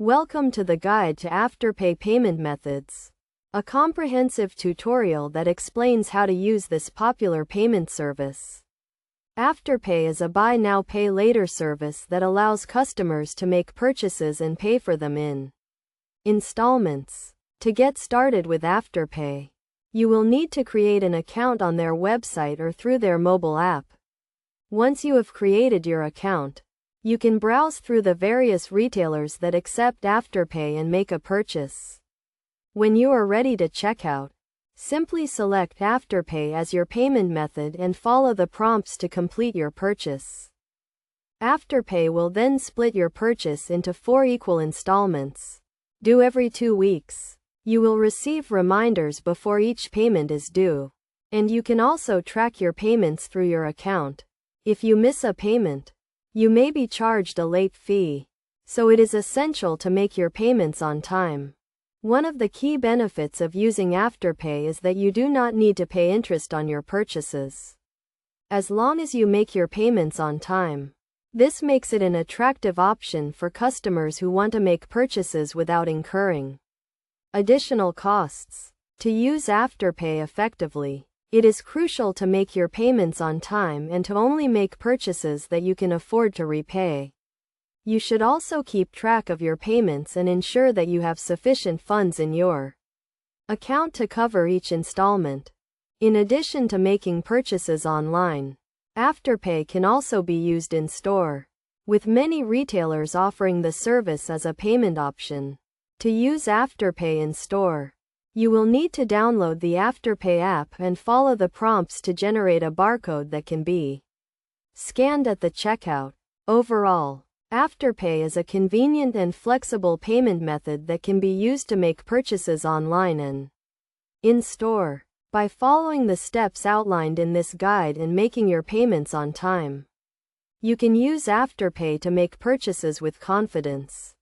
Welcome to the Guide to Afterpay Payment Methods, a comprehensive tutorial that explains how to use this popular payment service. Afterpay is a buy now pay later service that allows customers to make purchases and pay for them in installments. To get started with Afterpay, you will need to create an account on their website or through their mobile app. Once you have created your account, you can browse through the various retailers that accept Afterpay and make a purchase. When you are ready to check out, simply select Afterpay as your payment method and follow the prompts to complete your purchase. Afterpay will then split your purchase into 4 equal installments, due every 2 weeks. You will receive reminders before each payment is due, and you can also track your payments through your account. If you miss a payment, you may be charged a late fee, so it is essential to make your payments on time. One of the key benefits of using Afterpay is that you do not need to pay interest on your purchases, as long as you make your payments on time. This makes it an attractive option for customers who want to make purchases without incurring additional costs. To use Afterpay effectively, it is crucial to make your payments on time and to only make purchases that you can afford to repay. You should also keep track of your payments and ensure that you have sufficient funds in your account to cover each installment. In addition to making purchases online, Afterpay can also be used in store, with many retailers offering the service as a payment option. To use Afterpay in store, you will need to download the Afterpay app and follow the prompts to generate a barcode that can be scanned at the checkout. Overall, Afterpay is a convenient and flexible payment method that can be used to make purchases online and in store. By following the steps outlined in this guide and making your payments on time, you can use Afterpay to make purchases with confidence.